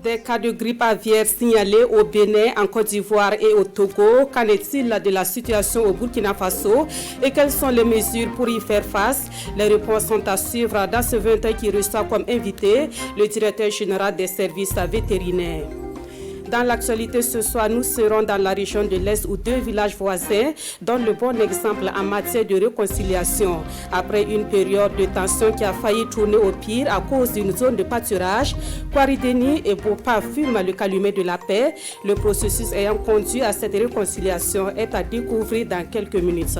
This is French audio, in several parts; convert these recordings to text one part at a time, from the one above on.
Des cas de grippe aviaire signalés au Bénin, en Côte d'Ivoire et au Togo. Qu'en est-il de la situation au Burkina Faso et quelles sont les mesures pour y faire face? Les réponses sont à suivre dans ce 20 qui reçoit comme invité le directeur général des services vétérinaires. Dans l'actualité ce soir, nous serons dans la région de l'Est où 2 villages voisins donnent le bon exemple en matière de réconciliation. Après une période de tension qui a failli tourner au pire à cause d'une zone de pâturage, Kwarideni et Bopa fument le calumet de la paix. Le processus ayant conduit à cette réconciliation est à découvrir dans quelques minutes.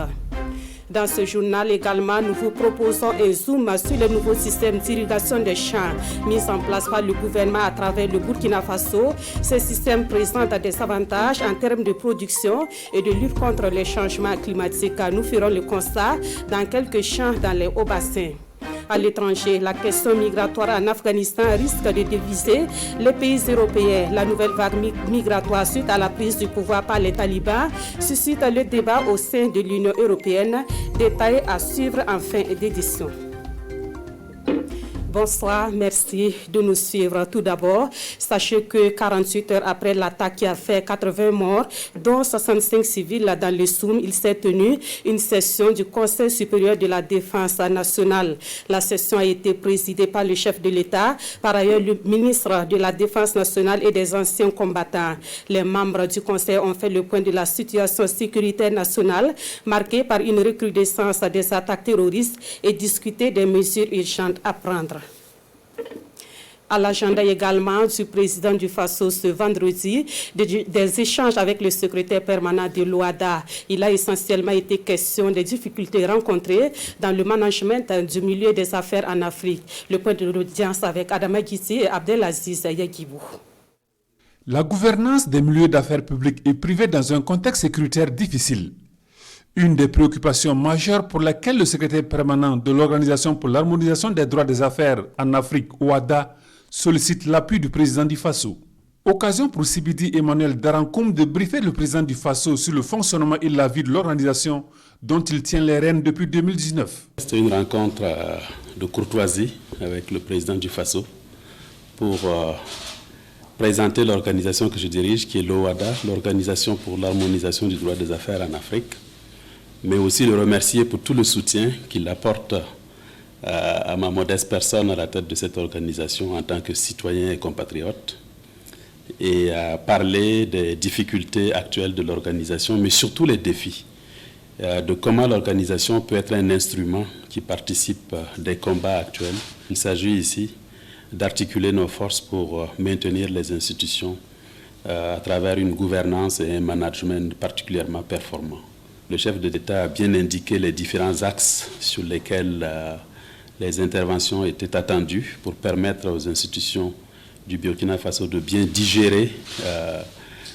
Dans ce journal également, nous vous proposons un zoom sur le nouveau système d'irrigation des champs mis en place par le gouvernement à travers le Burkina Faso. Ce système présente des avantages en termes de production et de lutte contre les changements climatiques. Nous ferons le constat dans quelques champs dans les hauts bassins. À l'étranger, la question migratoire en Afghanistan risque de diviser les pays européens. La nouvelle vague migratoire suite à la prise du pouvoir par les talibans suscite le débat au sein de l'Union européenne. Détail à suivre en fin d'édition. Bonsoir, merci de nous suivre. Tout d'abord, sachez que 48 heures après l'attaque qui a fait 80 morts, dont 65 civils dans le Soum, il s'est tenu une session du Conseil supérieur de la défense nationale. La session a été présidée par le chef de l'État, par ailleurs le ministre de la Défense nationale et des anciens combattants. Les membres du Conseil ont fait le point de la situation sécuritaire nationale, marquée par une recrudescence des attaques terroristes et discuté des mesures urgentes à prendre. À l'agenda également du président du Faso ce vendredi, des échanges avec le secrétaire permanent de l'OADA. Il a essentiellement été question des difficultés rencontrées dans le management du milieu des affaires en Afrique. Le point de l'audience avec Adama Guiti et Abdelaziz Yagibou. La gouvernance des milieux d'affaires publics et privés dans un contexte sécuritaire difficile. Une des préoccupations majeures pour laquelle le secrétaire permanent de l'Organisation pour l'harmonisation des droits des affaires en Afrique, OADA, sollicite l'appui du président du Faso. Occasion pour Sibidi Emmanuel Darankoum de briefer le président du Faso sur le fonctionnement et la vie de l'organisation dont il tient les rênes depuis 2019. C'était une rencontre de courtoisie avec le président du Faso pour présenter l'organisation que je dirige, qui est l'OADA, l'Organisation pour l'harmonisation du droit des affaires en Afrique, mais aussi le remercier pour tout le soutien qu'il apporte à ma modeste personne à la tête de cette organisation en tant que citoyen et compatriote, et à parler des difficultés actuelles de l'organisation, mais surtout les défis, de comment l'organisation peut être un instrument qui participe des combats actuels. Il s'agit ici d'articuler nos forces pour maintenir les institutions à travers une gouvernance et un management particulièrement performants. Le chef de l'État a bien indiqué les différents axes sur lesquels les interventions étaient attendues pour permettre aux institutions du Burkina Faso de bien digérer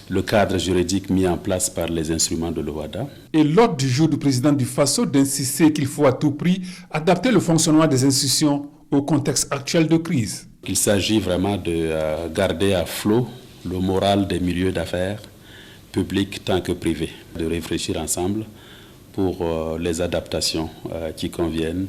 le cadre juridique mis en place par les instruments de l'OADA. Et l'ordre du jour du président du Faso d'insister qu'il faut à tout prix adapter le fonctionnement des institutions au contexte actuel de crise. Il s'agit vraiment de garder à flot le moral des milieux d'affaires, publics tant que privés, de réfléchir ensemble pour les adaptations qui conviennent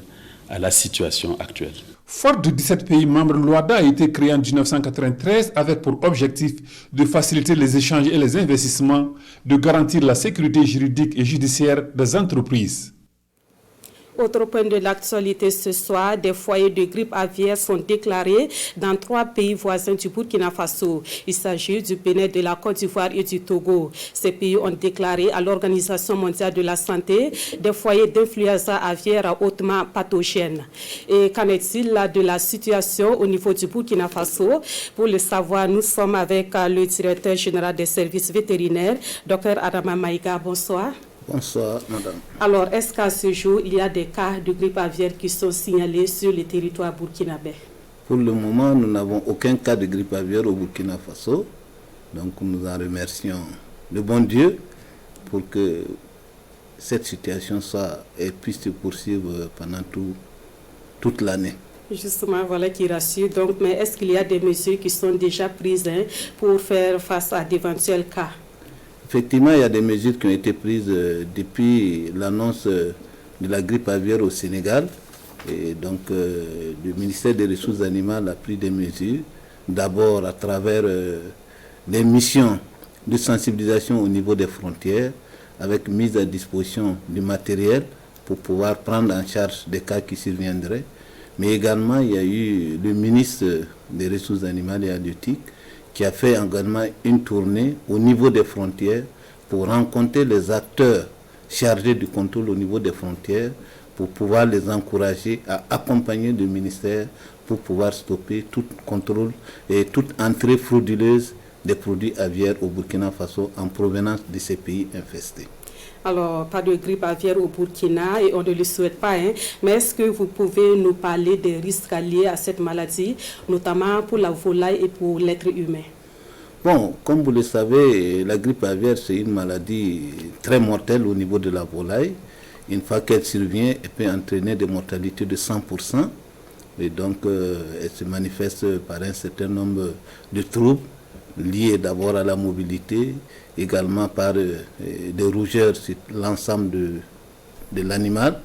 à la situation actuelle. Fort de 17 pays membres, l'OADA a été créé en 1993 avec pour objectif de faciliter les échanges et les investissements, de garantir la sécurité juridique et judiciaire des entreprises. Autre point de l'actualité ce soir, des foyers de grippe aviaire sont déclarés dans 3 pays voisins du Burkina Faso. Il s'agit du Bénin, de la Côte d'Ivoire et du Togo. Ces pays ont déclaré à l'Organisation mondiale de la santé des foyers d'influenza aviaire hautement pathogènes. Et qu'en est-il de la situation au niveau du Burkina Faso? Pour le savoir, nous sommes avec le directeur général des services vétérinaires, Dr Adama Maïga. Bonsoir. Bonsoir, madame. Alors, est-ce qu'à ce jour, il y a des cas de grippe aviaire qui sont signalés sur le territoire burkinabé? Pour le moment, nous n'avons aucun cas de grippe aviaire au Burkina Faso. Donc, nous en remercions le bon Dieu pour que cette situation puisse se poursuivre pendant toute l'année. Justement, voilà qui rassure. Donc, mais est-ce qu'il y a des mesures qui sont déjà prises pour faire face à d'éventuels cas? Effectivement, il y a des mesures qui ont été prises depuis l'annonce de la grippe aviaire au Sénégal. Et donc, le ministère des Ressources animales a pris des mesures d'abord à travers des missions de sensibilisation au niveau des frontières, avec mise à disposition du matériel pour pouvoir prendre en charge des cas qui surviendraient. Mais également, il y a eu le ministre des Ressources animales et halieutiques qui a fait également une tournée au niveau des frontières pour rencontrer les acteurs chargés du contrôle au niveau des frontières pour pouvoir les encourager à accompagner le ministère pour pouvoir stopper tout contrôle et toute entrée frauduleuse des produits aviaires au Burkina Faso en provenance de ces pays infestés. Alors, pas de grippe aviaire au Burkina et on ne le souhaite pas, mais est-ce que vous pouvez nous parler des risques liés à cette maladie, notamment pour la volaille et pour l'être humain? Bon, comme vous le savez, la grippe aviaire, c'est une maladie très mortelle au niveau de la volaille. Une fois qu'elle survient, elle peut entraîner des mortalités de 100%. Et donc, elle se manifeste par un certain nombre de troubles liés d'abord à la mobilité, également par des rougeurs sur l'ensemble de l'animal.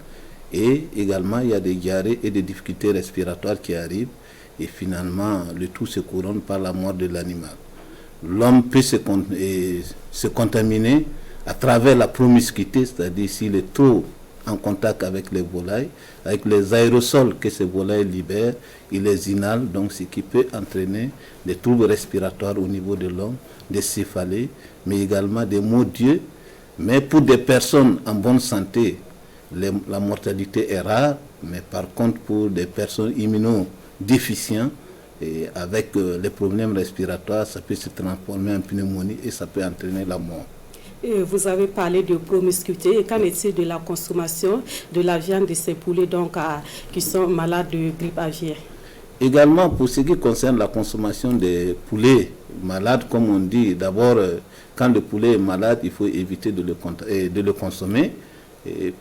Et également, il y a des diarrhées et des difficultés respiratoires qui arrivent. Et finalement, le tout se couronne par la mort de l'animal. L'homme peut se contaminer à travers la promiscuité, c'est-à-dire s'il est trop en contact avec les volailles, avec les aérosols que ces volailles libèrent, il les inhale, donc ce qui peut entraîner des troubles respiratoires au niveau de l'homme, des céphalées, mais également des maux d'yeux. Mais pour des personnes en bonne santé, la mortalité est rare, mais par contre pour des personnes immunodéficientes, et avec les problèmes respiratoires, ça peut se transformer en pneumonie et ça peut entraîner la mort. Et vous avez parlé de promiscuité. Et qu'en est-il de la consommation de la viande de ces poulets qui sont malades de grippe aviaire? Également, pour ce qui concerne la consommation des poulets malades, comme on dit, d'abord, quand le poulet est malade, il faut éviter de le consommer.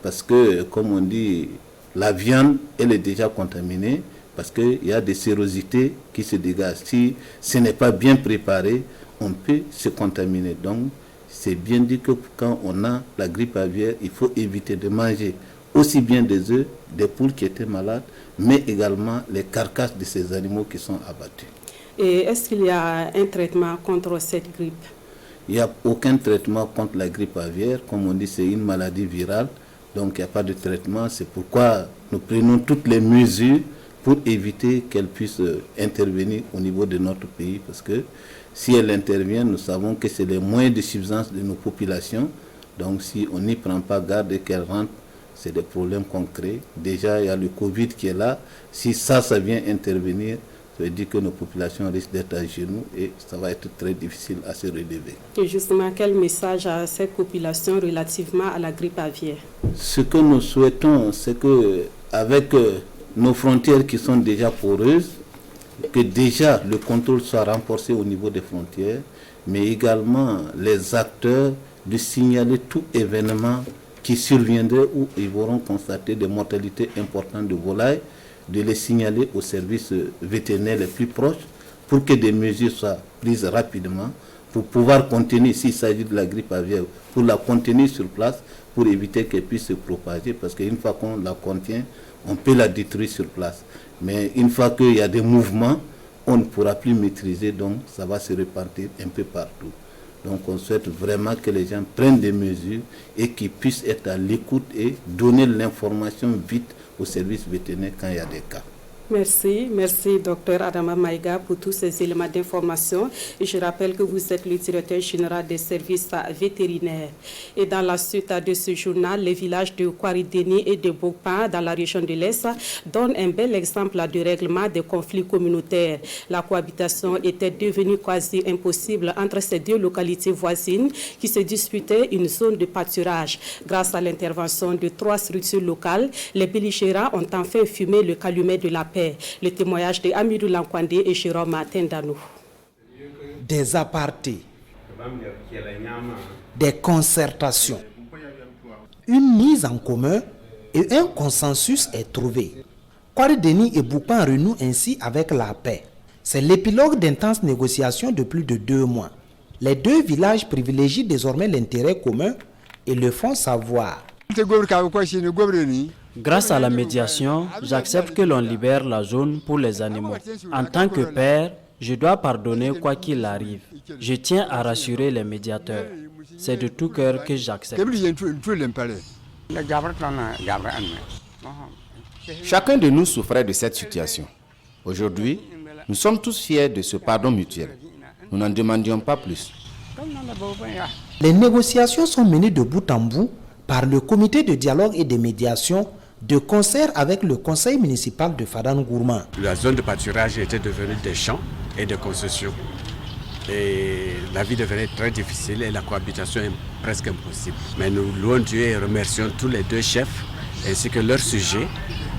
Parce que, comme on dit, la viande, elle est déjà contaminée. Parce qu'il y a des sérosités qui se dégagent. Si ce n'est pas bien préparé, on peut se contaminer. Donc, c'est bien dit que quand on a la grippe aviaire, il faut éviter de manger aussi bien des œufs, des poules qui étaient malades, mais également les carcasses de ces animaux qui sont abattus. Et est-ce qu'il y a un traitement contre cette grippe? Il n'y a aucun traitement contre la grippe aviaire. Comme on dit, c'est une maladie virale. Donc, il n'y a pas de traitement. C'est pourquoi nous prenons toutes les mesures pour éviter qu'elle puisse intervenir au niveau de notre pays. Parce que si elle intervient, nous savons que c'est les moyens de subsistance de nos populations. Donc si on n'y prend pas garde et qu'elle rentre, c'est des problèmes concrets. Déjà, il y a le Covid qui est là. Si ça vient intervenir, ça veut dire que nos populations risquent d'être à genoux et ça va être très difficile à se relever. Et justement, quel message à cette population relativement à la grippe aviaire? Ce que nous souhaitons, c'est que avec nos frontières qui sont déjà poreuses, que déjà le contrôle soit renforcé au niveau des frontières, mais également les acteurs de signaler tout événement qui surviendrait où ils pourront constater des mortalités importantes de volailles, de les signaler aux services vétérinaires les plus proches pour que des mesures soient prises rapidement pour pouvoir contenir, s'il s'agit de la grippe aviaire, pour la contenir sur place, pour éviter qu'elle puisse se propager, parce qu'une fois qu'on la contient, on peut la détruire sur place. Mais une fois qu'il y a des mouvements, on ne pourra plus maîtriser, donc ça va se répartir un peu partout. Donc on souhaite vraiment que les gens prennent des mesures et qu'ils puissent être à l'écoute et donner l'information vite aux services vétérinaires quand il y a des cas. Merci Dr Adama Maïga pour tous ces éléments d'information. Et je rappelle que vous êtes le directeur général des services vétérinaires. Et dans la suite de ce journal, les villages de Kwarideni et de Bokpa dans la région de l'Est donnent un bel exemple de règlement des conflits communautaires. La cohabitation était devenue quasi impossible entre ces deux localités voisines qui se disputaient une zone de pâturage. Grâce à l'intervention de 3 structures locales, les belligérants ont enfin fumé le calumet de la paix. Le témoignage de Amidou Lankwandé et Jérôme Tendanou. Des apartés, des concertations, une mise en commun et un consensus est trouvé. Kwarideni et Bokpa renouent ainsi avec la paix. C'est l'épilogue d'intenses négociations de plus de 2 mois. Les 2 villages privilégient désormais l'intérêt commun et le font savoir. Grâce à la médiation, j'accepte que l'on libère la zone pour les animaux. En tant que père, Je dois pardonner quoi qu'il arrive. Je tiens à rassurer les médiateurs. C'est de tout cœur que j'accepte. Chacun de nous souffrait de cette situation. Aujourd'hui, nous sommes tous fiers de ce pardon mutuel. Nous n'en demandions pas plus. Les négociations sont menées de bout en bout par le comité de dialogue et de médiation de concert avec le conseil municipal de Fadane Gourma. La zone de pâturage était devenue des champs et des concessions. Et la vie devenait très difficile et la cohabitation est presque impossible. Mais nous louons Dieu et remercions tous les deux chefs ainsi que leurs sujets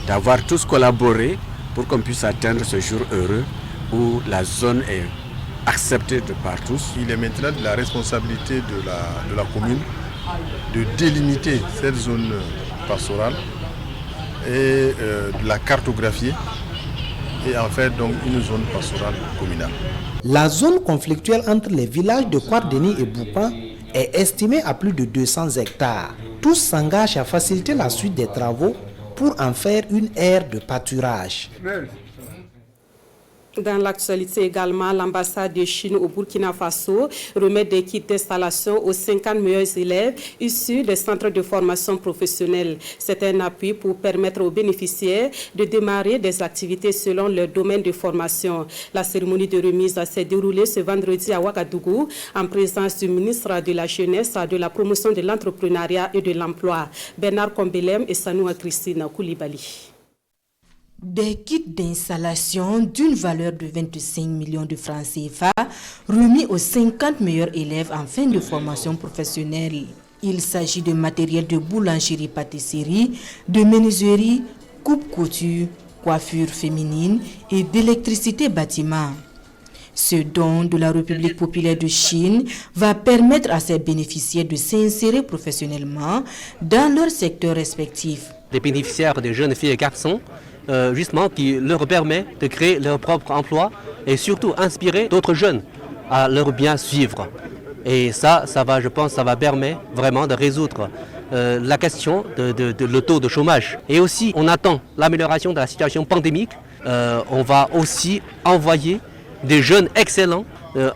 d'avoir tous collaboré pour qu'on puisse atteindre ce jour heureux où la zone est acceptée de par tous. Il est maintenant de la responsabilité de la commune de délimiter cette zone pastorale et de la cartographier et en faire donc une zone pastorale communale. La zone conflictuelle entre les villages de Kwardeni et Boupan est estimée à plus de 200 hectares. Tous s'engagent à faciliter la suite des travaux pour en faire une aire de pâturage. Dans l'actualité également, l'ambassade de Chine au Burkina Faso remet des kits d'installation aux 50 meilleurs élèves issus des centres de formation professionnelle. C'est un appui pour permettre aux bénéficiaires de démarrer des activités selon leur domaine de formation. La cérémonie de remise s'est déroulée ce vendredi à Ouagadougou en présence du ministre de la Jeunesse, de la Promotion de l'Entrepreneuriat et de l'Emploi, Bernard Kombelem et Sanoua Christine Koulibaly. Des kits d'installation d'une valeur de 25 millions de francs CFA remis aux 50 meilleurs élèves en fin de formation professionnelle. Il s'agit de matériel de boulangerie-pâtisserie, de menuiserie, coupe-couture, coiffure féminine et d'électricité bâtiment. Ce don de la République populaire de Chine va permettre à ses bénéficiaires de s'insérer professionnellement dans leur secteur respectif. Des bénéficiaires, des jeunes filles et garçons, justement qui leur permet de créer leur propre emploi et surtout inspirer d'autres jeunes à leur bien suivre. Et ça va, je pense, ça va permettre vraiment de résoudre la question de le taux de chômage. Et aussi, on attend l'amélioration de la situation pandémique. On va aussi envoyer des jeunes excellents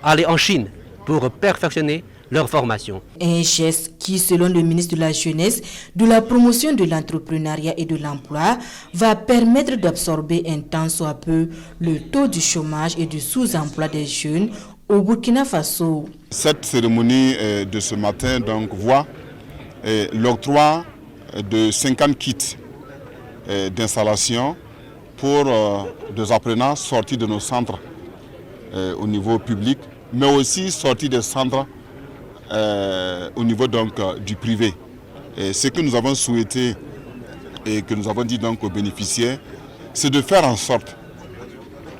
aller en Chine pour perfectionner leur formation. Un geste qui, selon le ministre de la Jeunesse, de la Promotion de l'Entrepreneuriat et de l'Emploi, va permettre d'absorber un tant soit peu le taux du chômage et du sous-emploi des jeunes au Burkina Faso. Cette cérémonie de ce matin donc voit l'octroi de 50 kits d'installation pour des apprenants sortis de nos centres au niveau public, mais aussi sortis des centres au niveau donc du privé. Et ce que nous avons souhaité et que nous avons dit donc aux bénéficiaires, c'est de faire en sorte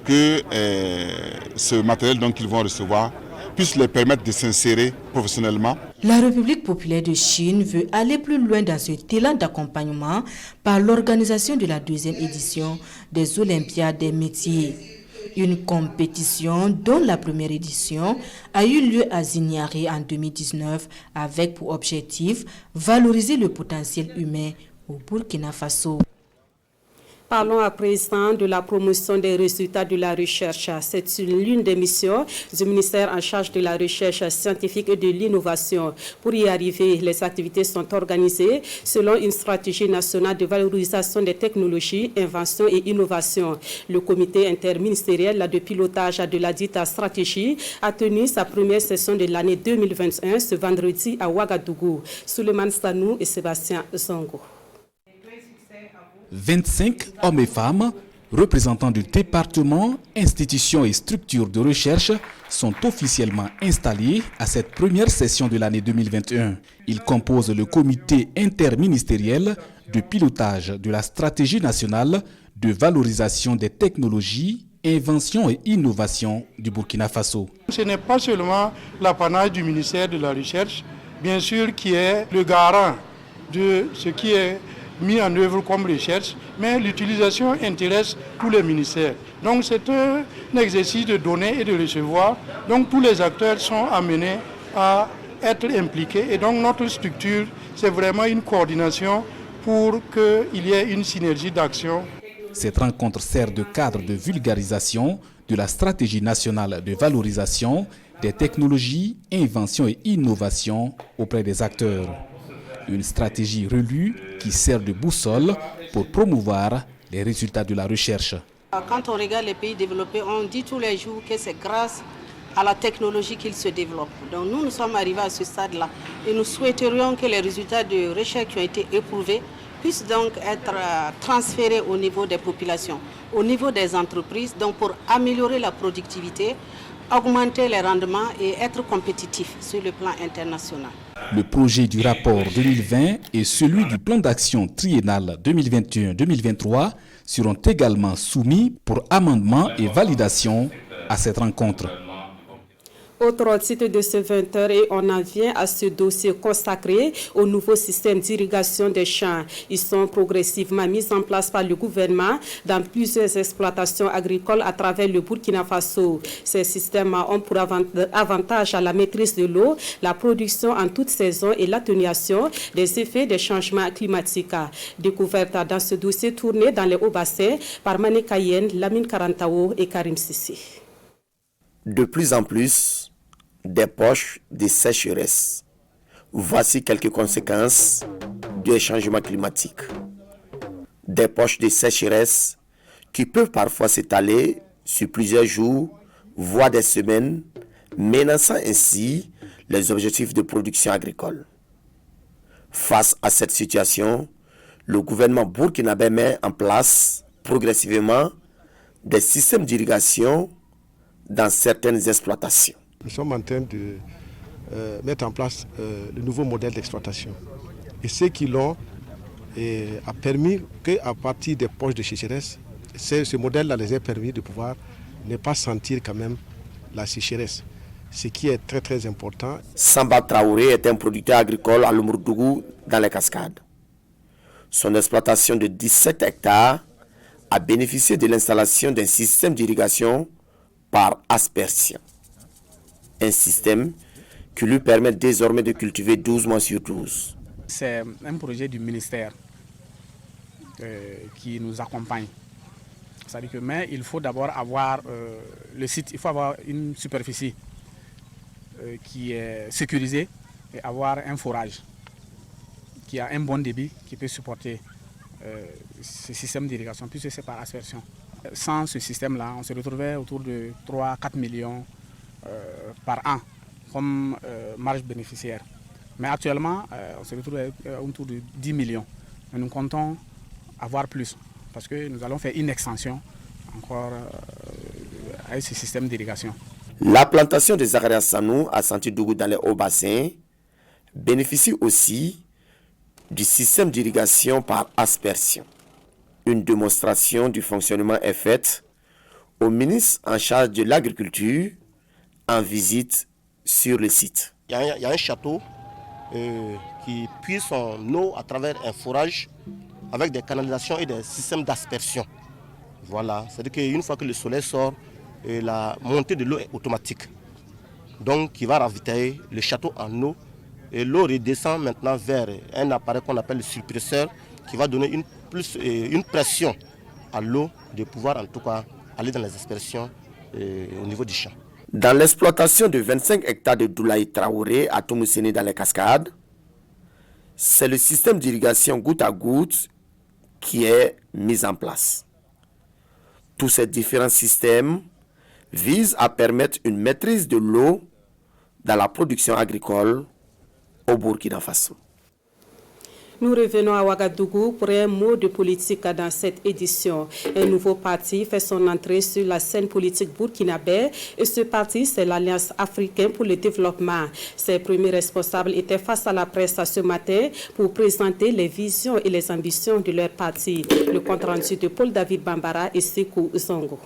que ce matériel donc qu'ils vont recevoir puisse les permettre de s'insérer professionnellement. La République populaire de Chine veut aller plus loin dans ce élan d'accompagnement par l'organisation de la 2e édition des Olympiades des métiers. Une compétition dont la première édition a eu lieu à Zignari en 2019 avec pour objectif valoriser le potentiel humain au Burkina Faso. Parlons à présent de la promotion des résultats de la recherche. C'est l'une des missions du ministère en charge de la recherche scientifique et de l'innovation. Pour y arriver, les activités sont organisées selon une stratégie nationale de valorisation des technologies, invention et innovation. Le comité interministériel de pilotage de la dite stratégie a tenu sa première session de l'année 2021 ce vendredi à Ouagadougou. Souleymane Sanou et Sébastien Zongo. 25 hommes et femmes, représentants du département, institutions et structures de recherche, sont officiellement installés à cette première session de l'année 2021. Ils composent le comité interministériel de pilotage de la stratégie nationale de valorisation des technologies, invention et innovation du Burkina Faso. Ce n'est pas seulement l'apanage du ministère de la Recherche, bien sûr, qui est le garant de ce qui est mis en œuvre comme recherche, mais l'utilisation intéresse tous les ministères. Donc c'est un exercice de donner et de recevoir. Donc tous les acteurs sont amenés à être impliqués. Et donc notre structure, c'est vraiment une coordination pour qu'il y ait une synergie d'action. Cette rencontre sert de cadre de vulgarisation de la stratégie nationale de valorisation des technologies, inventions et innovations auprès des acteurs. Une stratégie relue qui sert de boussole pour promouvoir les résultats de la recherche. Quand on regarde les pays développés, on dit tous les jours que c'est grâce à la technologie qu'ils se développent. Donc nous sommes arrivés à ce stade-là et nous souhaiterions que les résultats de recherche qui ont été éprouvés puissent donc être transférés au niveau des populations, au niveau des entreprises, donc pour améliorer la productivité, augmenter les rendements et être compétitifs sur le plan international. Le projet du rapport 2020 et celui du plan d'action triennal 2021-2023 seront également soumis pour amendement et validation à cette rencontre. Autre titre de ce 20h et on en vient à ce dossier consacré au nouveau système d'irrigation des champs. Ils sont progressivement mis en place par le gouvernement dans plusieurs exploitations agricoles à travers le Burkina Faso. Ces systèmes ont pour avantage à la maîtrise de l'eau, la production en toute saison et l'atténuation des effets des changements climatiques. Découverte dans ce dossier tourné dans les hauts-bassins par Mané Kayen, Lamine Karantao et Karim Sissi. De plus en plus, des poches de sécheresse. Voici quelques conséquences du changement climatique. Des poches de sécheresse qui peuvent parfois s'étaler sur plusieurs jours, voire des semaines, menaçant ainsi les objectifs de production agricole. Face à cette situation, le gouvernement burkinabé met en place progressivement des systèmes d'irrigation dans certaines exploitations. Nous sommes en train de mettre en place le nouveau modèle d'exploitation. Et ceux qui l'ont a permis qu'à partir des poches de sécheresse, ce modèle-là les a permis de pouvoir ne pas sentir quand même la sécheresse, ce qui est très très important. Samba Traoré est un producteur agricole à Lumurdougou dans les Cascades. Son exploitation de 17 hectares a bénéficié de l'installation d'un système d'irrigation par aspersion. Un système qui lui permet désormais de cultiver 12 mois sur 12. C'est un projet du ministère qui nous accompagne. C'est-à-dire que, mais il faut d'abord avoir le site, il faut avoir une superficie qui est sécurisée et avoir un forage qui a un bon débit qui peut supporter ce système d'irrigation, puisque c'est par aspersion. Sans ce système-là, on se retrouvait autour de 3-4 millions par an comme marge bénéficiaire. Mais actuellement, on se retrouve autour de 10 millions. Et nous comptons avoir plus parce que nous allons faire une extension encore avec ce système d'irrigation. La plantation de Zakaria Sanou à Santidougou dans les hauts-bassins bénéficie aussi du système d'irrigation par aspersion. Une démonstration du fonctionnement est faite au ministre en charge de l'agriculture en visite sur le site. Il y a un château qui puise son eau à travers un forage avec des canalisations et des systèmes d'aspersion. Voilà, c'est-à-dire qu'une fois que le soleil sort, la montée de l'eau est automatique. Donc, qui va ravitailler le château en eau. Et l'eau redescend maintenant vers un appareil qu'on appelle le suppresseur qui va donner une pression à l'eau de pouvoir en tout cas aller dans les aspersions au niveau du champ. Dans l'exploitation de 25 hectares de Doulaï Traoré à Toumousseni dans les Cascades, c'est le système d'irrigation goutte à goutte qui est mis en place. Tous ces différents systèmes visent à permettre une maîtrise de l'eau dans la production agricole au Burkina Faso. Nous revenons à Ouagadougou pour un mot de politique dans cette édition. Un nouveau parti fait son entrée sur la scène politique burkinabé et ce parti, c'est l'Alliance africaine pour le développement. Ses premiers responsables étaient face à la presse ce matin pour présenter les visions et les ambitions de leur parti. Le compte-rendu de Paul-David Bambara et Sekou Zongo.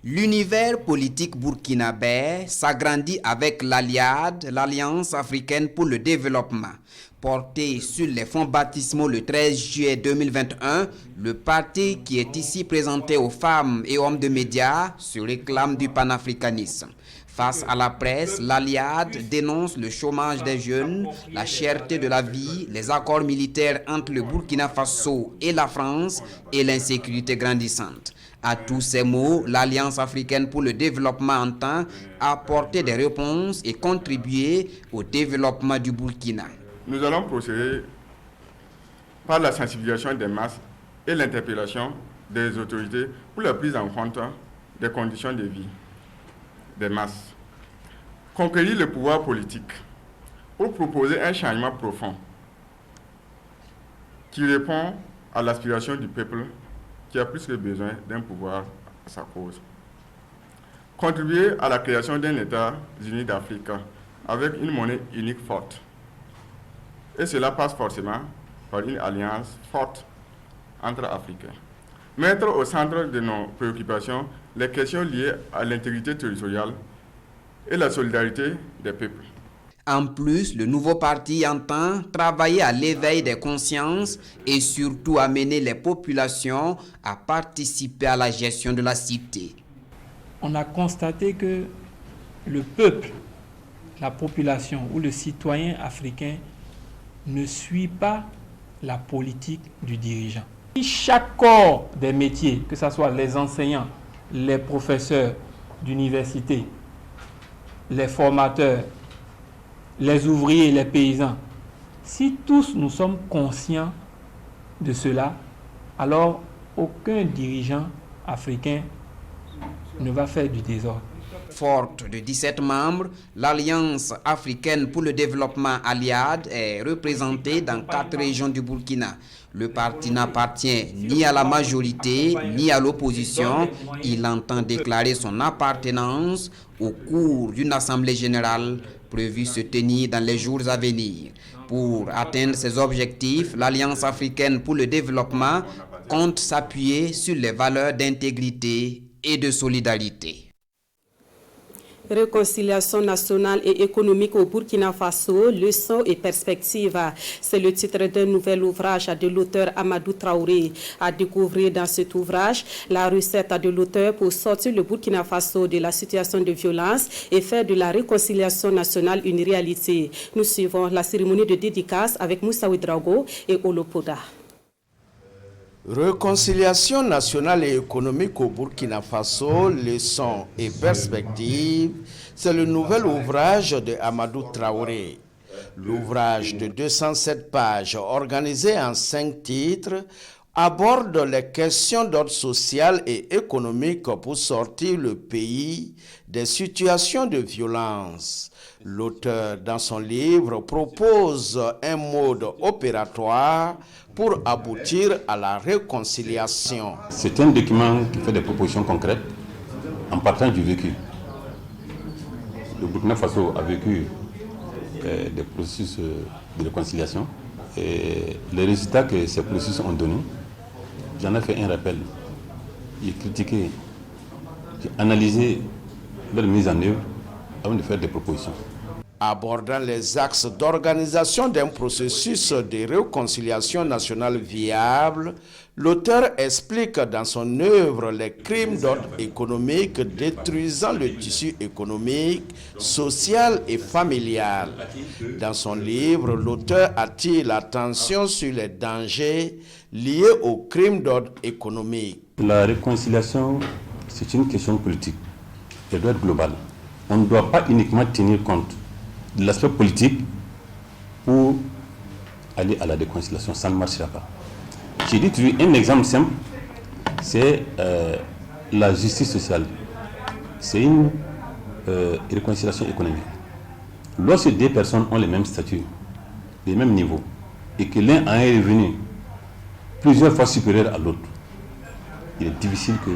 L'univers politique burkinabé s'agrandit avec l'Aliad, l'Alliance africaine pour le développement. Porté sur les fonds baptismaux le 13 juillet 2021, le parti qui est ici présenté aux femmes et hommes de médias se réclame du panafricanisme. Face à la presse, l'Alliad dénonce le chômage des jeunes, la cherté de la vie, les accords militaires entre le Burkina Faso et la France et l'insécurité grandissante. À tous ces mots, l'Alliance africaine pour le développement entend apporter des réponses et contribuer au développement du Burkina. Nous allons procéder par la sensibilisation des masses et l'interpellation des autorités pour la prise en compte des conditions de vie des masses. Conquérir le pouvoir politique pour proposer un changement profond qui répond à l'aspiration du peuple qui a plus que besoin d'un pouvoir à sa cause. Contribuer à la création d'un État uni d'Afrique avec une monnaie unique forte. Et cela passe forcément par une alliance forte entre Africains. Mettre au centre de nos préoccupations les questions liées à l'intégrité territoriale et la solidarité des peuples. En plus, le nouveau parti entend travailler à l'éveil des consciences et surtout amener les populations à participer à la gestion de la cité. On a constaté que le peuple, la population ou le citoyen africain ne suit pas la politique du dirigeant. Chaque corps des métiers, que ce soit les enseignants, les professeurs d'université, les formateurs, les ouvriers et les paysans, si tous nous sommes conscients de cela, alors aucun dirigeant africain ne va faire du désordre. Forte de 17 membres, l'Alliance africaine pour le développement Alliad est représentée dans 4 régions du Burkina. Le parti n'appartient ni à la majorité ni à l'opposition. Il entend déclarer son appartenance au cours d'une assemblée générale prévue se tenir dans les jours à venir. Pour atteindre ses objectifs, l'Alliance africaine pour le développement compte s'appuyer sur les valeurs d'intégrité et de solidarité. Réconciliation nationale et économique au Burkina Faso, leçons et perspectives. C'est le titre d'un nouvel ouvrage de l'auteur Amadou Traoré. À découvrir dans cet ouvrage la recette de l'auteur pour sortir le Burkina Faso de la situation de violence et faire de la réconciliation nationale une réalité. Nous suivons la cérémonie de dédicace avec Moussa Ouedraogo et Olopoda. Réconciliation nationale et économique au Burkina Faso, leçons et perspectives, c'est le nouvel ouvrage de Amadou Traoré. L'ouvrage de 207 pages, organisé en 5 titres, aborde les questions d'ordre social et économique pour sortir le pays des situations de violence. L'auteur, dans son livre, propose un mode opératoire pour aboutir à la réconciliation. C'est un document qui fait des propositions concrètes en partant du vécu. Le Burkina Faso a vécu des processus de réconciliation et les résultats que ces processus ont donnés, j'en ai fait un rappel. J'ai critiqué, j'ai analysé leur mise en œuvre avant de faire des propositions. Abordant les axes d'organisation d'un processus de réconciliation nationale viable, l'auteur explique dans son œuvre les crimes d'ordre économique détruisant le tissu économique, social et familial. Dans son livre, l'auteur attire l'attention sur les dangers liés aux crimes d'ordre économique. La réconciliation, c'est une question politique. Elle doit être globale. On ne doit pas uniquement tenir compte de l'aspect politique pour aller à la réconciliation. Ça ne marchera pas. J'ai dit toujours un exemple simple, c'est la justice sociale. C'est une réconciliation économique. Lorsque 2 personnes ont les mêmes statuts, les mêmes niveaux, et que l'un a un revenu plusieurs fois supérieur à l'autre, il est difficile que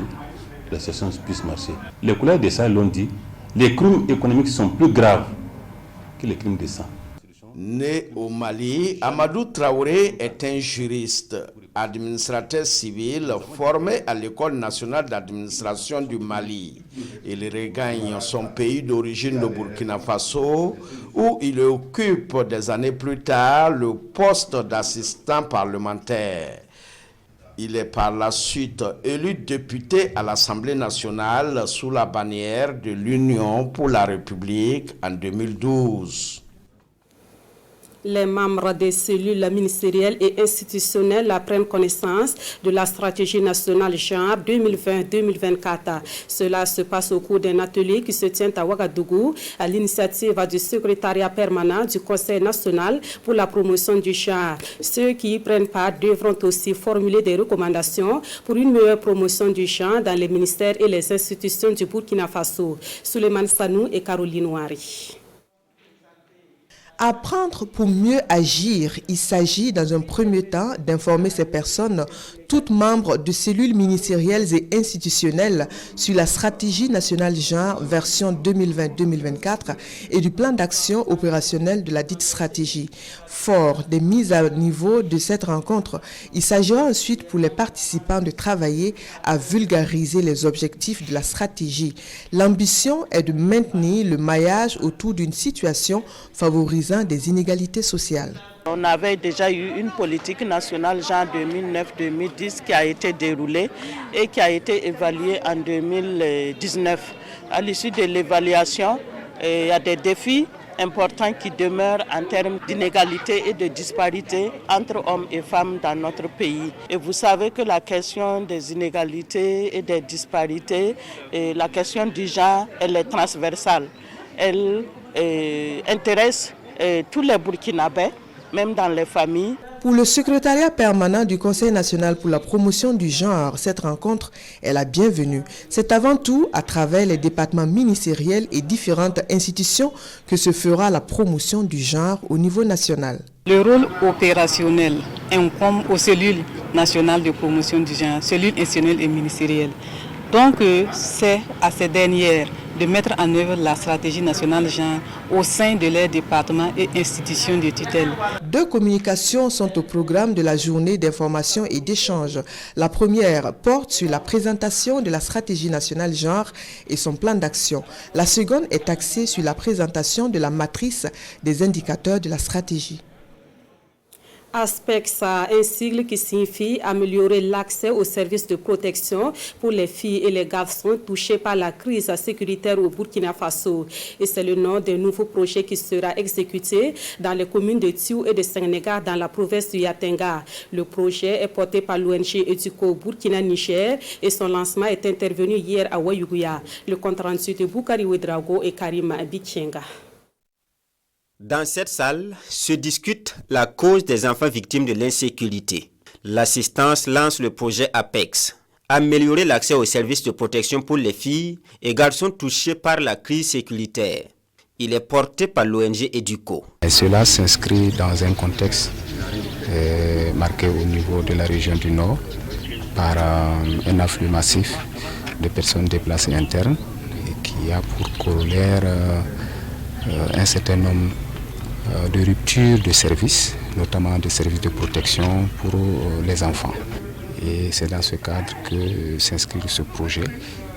la situation puisse marcher. Les collègues de ça l'ont dit, les crimes économiques sont plus graves que les crimes de sang. Né au Mali, Amadou Traoré est un juriste, administrateur civil formé à l'École nationale d'administration du Mali. Il regagne son pays d'origine, le Burkina Faso, où il occupe des années plus tard le poste d'assistant parlementaire. Il est par la suite élu député à l'Assemblée nationale sous la bannière de l'Union pour la République en 2012. Les membres des cellules ministérielles et institutionnelles prennent connaissance de la stratégie nationale genre 2020-2024. Cela se passe au cours d'un atelier qui se tient à Ouagadougou à l'initiative du secrétariat permanent du Conseil national pour la promotion du genre. Ceux qui y prennent part devront aussi formuler des recommandations pour une meilleure promotion du genre dans les ministères et les institutions du Burkina Faso. Souleymane Sanou et Caroline Ouari. Apprendre pour mieux agir, il s'agit dans un premier temps d'informer ces personnes, toutes membres de cellules ministérielles et institutionnelles, sur la stratégie nationale genre version 2020-2024 et du plan d'action opérationnel de la dite stratégie. Fort des mises à niveau de cette rencontre, il s'agira ensuite pour les participants de travailler à vulgariser les objectifs de la stratégie. L'ambition est de maintenir le maillage autour d'une situation favorisant des inégalités sociales. On avait déjà eu une politique nationale genre 2009-2010 qui a été déroulée et qui a été évaluée en 2019. À l'issue de l'évaluation, il y a des défis importants qui demeurent en termes d'inégalité et de disparité entre hommes et femmes dans notre pays. Et vous savez que la question des inégalités et des disparités, et la question du genre, elle est transversale. Elle intéresse tous les Burkinabés, même dans les familles. Pour le secrétariat permanent du Conseil national pour la promotion du genre, cette rencontre est la bienvenue. C'est avant tout à travers les départements ministériels et différentes institutions que se fera la promotion du genre au niveau national. Le rôle opérationnel incombe aux cellules nationales de promotion du genre, cellules institutionnelles et ministérielles. Donc c'est à ces dernières de mettre en œuvre la stratégie nationale genre au sein de leurs départements et institutions de tutelle. 2 communications sont au programme de la journée d'information et d'échange. La première porte sur la présentation de la stratégie nationale genre et son plan d'action. La seconde est axée sur la présentation de la matrice des indicateurs de la stratégie. ASPEX, un sigle qui signifie améliorer l'accès aux services de protection pour les filles et les garçons touchés par la crise sécuritaire au Burkina Faso. Et c'est le nom d'un nouveau projet qui sera exécuté dans les communes de Tiou et de Sénégal dans la province du Yatenga. Le projet est porté par l'ONG Educo Burkina Niger et son lancement est intervenu hier à Ouayugouya. Le compte rendu de Boukari Ouedraogo et Karim Abichenga. Dans cette salle se discute la cause des enfants victimes de l'insécurité. L'assistance lance le projet APEX, améliorer l'accès aux services de protection pour les filles et garçons touchés par la crise sécuritaire. Il est porté par l'ONG Educo. Et cela s'inscrit dans un contexte marqué au niveau de la région du Nord par un afflux massif de personnes déplacées internes et qui a pour corollaire un certain nombre de rupture de services, notamment de services de protection pour les enfants. Et c'est dans ce cadre que s'inscrit ce projet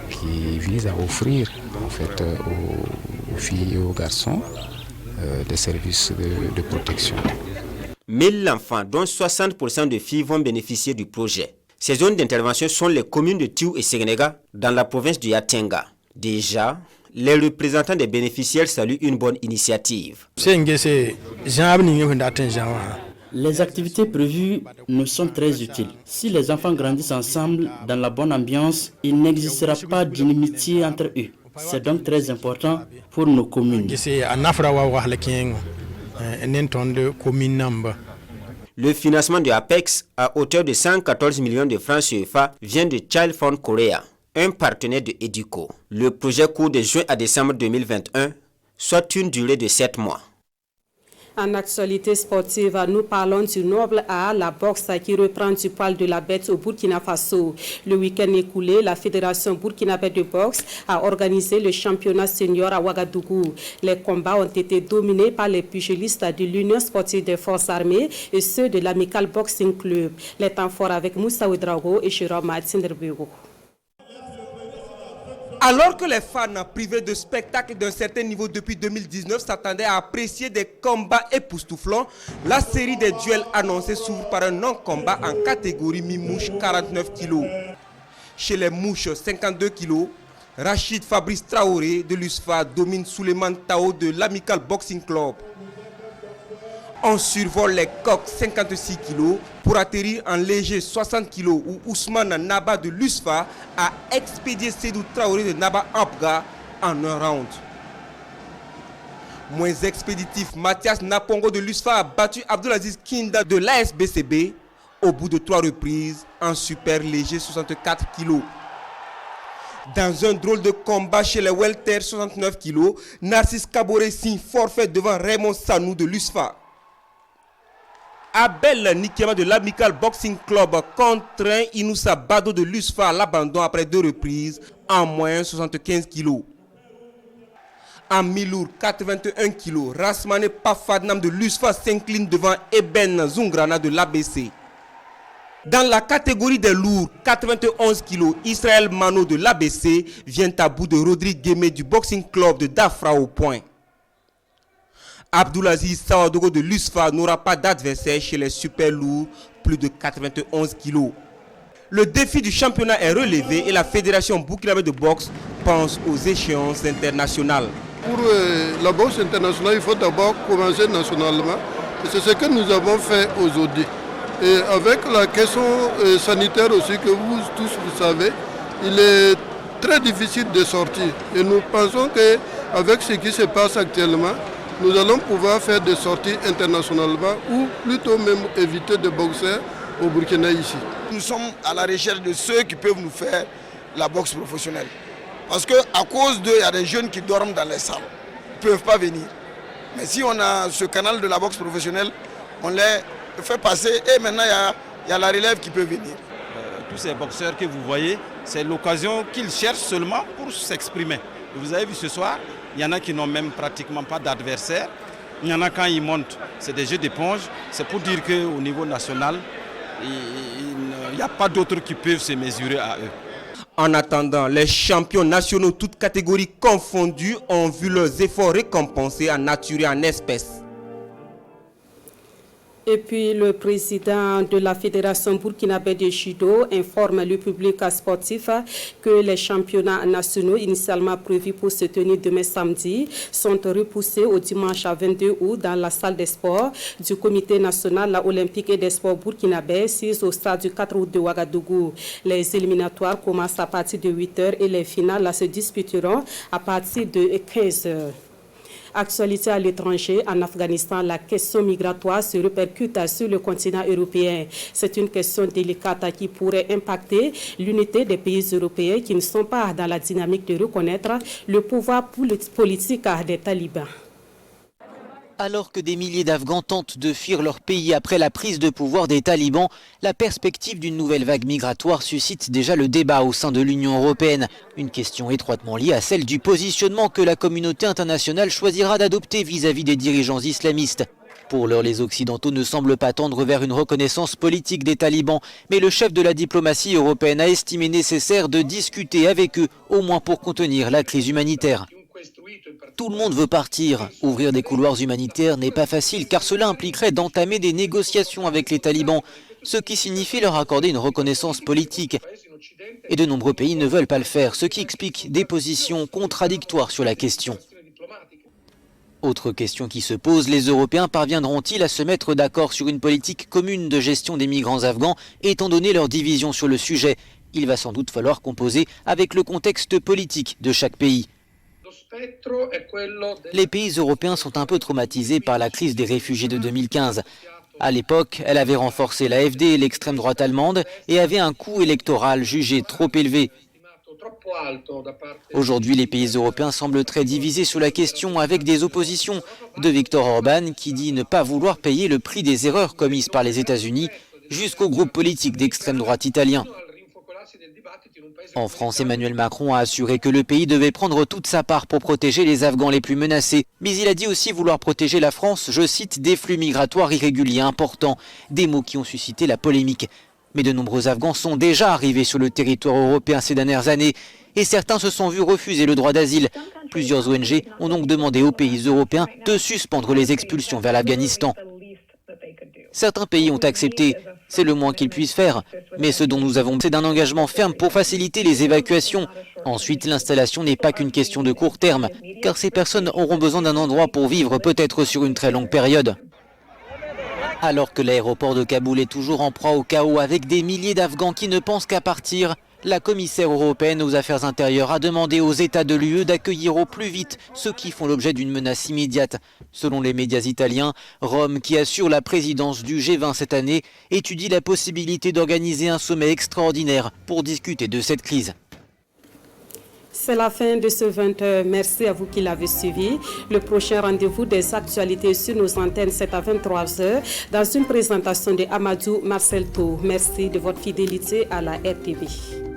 qui vise à offrir en fait, aux filles et aux garçons des services de protection. 1000 enfants, dont 60% de filles, vont bénéficier du projet. Ces zones d'intervention sont les communes de Tiou et Sénéga dans la province du Yatenga. Déjà, les représentants des bénéficiaires saluent une bonne initiative. Les activités prévues nous sont très utiles. Si les enfants grandissent ensemble dans la bonne ambiance, il n'existera pas d'inimitié entre eux. C'est donc très important pour nos communes. Le financement de APEX à hauteur de 114 millions de francs CFA vient de Child Fund Korea, un partenaire de Educo. Le projet court de juin à décembre 2021, soit une durée de 7 mois. En actualité sportive, nous parlons du noble art, la boxe qui reprend du poil de la bête au Burkina Faso. Le week-end écoulé, la Fédération burkinabé de boxe a organisé le championnat senior à Ouagadougou. Les combats ont été dominés par les pugilistes de l'Union sportive des forces armées et ceux de l'Amical Boxing Club. Les temps forts avec Moussa Ouedraogo et Jérôme Tinderbego. Alors que les fans privés de spectacles d'un certain niveau depuis 2019 s'attendaient à apprécier des combats époustouflants, la série des duels annoncés s'ouvre par un non-combat en catégorie mi-mouche 49 kg. Chez les mouches 52 kg, Rachid Fabrice Traoré de l'USFA domine Souleymane Tao de l'Amical Boxing Club. On survole les coqs 56 kg pour atterrir en léger 60 kg où Ousmane Naba de l'USFA a expédié Sédou Traoré de Naba Ampga en un round. Moins expéditif, Mathias Napongo de l'USFA a battu Abdulaziz Kinda de l'ASBCB au bout de 3 reprises en super léger 64 kg. Dans un drôle de combat chez les welter 69 kg, Narcisse Kaboré signe forfait devant Raymond Sanou de l'USFA. Abel Nikema de l'Amical Boxing Club contraint Inoussa Bado de l'USFA à l'abandon après 2 reprises en moyenne 75 kg. En mi-lourd 81 kg, Rasmane Pafadnam de l'USFA s'incline devant Eben Zungrana de l'ABC. Dans la catégorie des lourds 91 kg, Israël Mano de l'ABC vient à bout de Rodrigue Guémé du Boxing Club de Dafra au point. Abdulaziz Sawadogo de l'USFA n'aura pas d'adversaire chez les super lourds, plus de 91 kg. Le défi du championnat est relevé et la fédération burkinabé de boxe pense aux échéances internationales. Pour la boxe internationale, il faut d'abord commencer nationalement. C'est ce que nous avons fait aujourd'hui. Et avec la question sanitaire aussi que vous tous vous savez, il est très difficile de sortir. Et nous pensons qu'avec ce qui se passe actuellement, nous allons pouvoir faire des sorties internationalement ou plutôt même éviter de boxer au Burkina ici. Nous sommes à la recherche de ceux qui peuvent nous faire la boxe professionnelle. Parce qu'à cause d'eux, il y a des jeunes qui dorment dans les salles, ils ne peuvent pas venir. Mais si on a ce canal de la boxe professionnelle, on les fait passer et maintenant il y a la relève qui peut venir. Tous ces boxeurs que vous voyez, c'est l'occasion qu'ils cherchent seulement pour s'exprimer. Vous avez vu ce soir, il y en a qui n'ont même pratiquement pas d'adversaire. Il y en a quand ils montent, c'est des jeux d'éponge. C'est pour dire qu'au niveau national, il n'y a pas d'autres qui peuvent se mesurer à eux. En attendant, les champions nationaux, toutes catégories confondues, ont vu leurs efforts récompensés en nature et en espèces. Et puis, le président de la Fédération burkinabé de judo informe le public sportif que les championnats nationaux initialement prévus pour se tenir demain samedi sont repoussés au dimanche 22 août dans la salle des sports du Comité national olympique et des sports burkinabé, 6 au stade du 4 août de Ouagadougou. Les éliminatoires commencent à partir de 8h et les finales se disputeront à partir de 15h. Actualité à l'étranger, en Afghanistan, la question migratoire se répercute sur le continent européen. C'est une question délicate qui pourrait impacter l'unité des pays européens qui ne sont pas dans la dynamique de reconnaître le pouvoir politique des talibans. Alors que des milliers d'Afghans tentent de fuir leur pays après la prise de pouvoir des talibans, la perspective d'une nouvelle vague migratoire suscite déjà le débat au sein de l'Union européenne. Une question étroitement liée à celle du positionnement que la communauté internationale choisira d'adopter vis-à-vis des dirigeants islamistes. Pour l'heure, les Occidentaux ne semblent pas tendre vers une reconnaissance politique des talibans, mais le chef de la diplomatie européenne a estimé nécessaire de discuter avec eux, au moins pour contenir la crise humanitaire. Tout le monde veut partir. Ouvrir des couloirs humanitaires n'est pas facile car cela impliquerait d'entamer des négociations avec les talibans, ce qui signifie leur accorder une reconnaissance politique. Et de nombreux pays ne veulent pas le faire, ce qui explique des positions contradictoires sur la question. Autre question qui se pose, les Européens parviendront-ils à se mettre d'accord sur une politique commune de gestion des migrants afghans, étant donné leur division sur le sujet? Il va sans doute falloir composer avec le contexte politique de chaque pays. Les pays européens sont un peu traumatisés par la crise des réfugiés de 2015. À l'époque, elle avait renforcé l'AfD et l'extrême droite allemande et avait un coût électoral jugé trop élevé. Aujourd'hui, les pays européens semblent très divisés sur la question avec des oppositions de Viktor Orban qui dit ne pas vouloir payer le prix des erreurs commises par les États-Unis jusqu'au groupe politique d'extrême droite italien. En France, Emmanuel Macron a assuré que le pays devait prendre toute sa part pour protéger les Afghans les plus menacés. Mais il a dit aussi vouloir protéger la France, je cite, des flux migratoires irréguliers importants. Des mots qui ont suscité la polémique. Mais de nombreux Afghans sont déjà arrivés sur le territoire européen ces dernières années. et certains se sont vus refuser le droit d'asile. Plusieurs ONG ont donc demandé aux pays européens de suspendre les expulsions vers l'Afghanistan. Certains pays ont accepté, c'est le moins qu'ils puissent faire. Mais ce dont nous avons besoin, c'est d'un engagement ferme pour faciliter les évacuations. Ensuite, l'installation n'est pas qu'une question de court terme, car ces personnes auront besoin d'un endroit pour vivre, peut-être sur une très longue période. Alors que l'aéroport de Kaboul est toujours en proie au chaos avec des milliers d'Afghans qui ne pensent qu'à partir, la commissaire européenne aux affaires intérieures a demandé aux États de l'UE d'accueillir au plus vite ceux qui font l'objet d'une menace immédiate. Selon les médias italiens, Rome, qui assure la présidence du G20 cette année, étudie la possibilité d'organiser un sommet extraordinaire pour discuter de cette crise. C'est la fin de ce 20h. Merci à vous qui l'avez suivi. Le prochain rendez-vous des actualités sur nos antennes, c'est à 23h dans une présentation de Amadou Marcel Tou. Merci de votre fidélité à la RTV.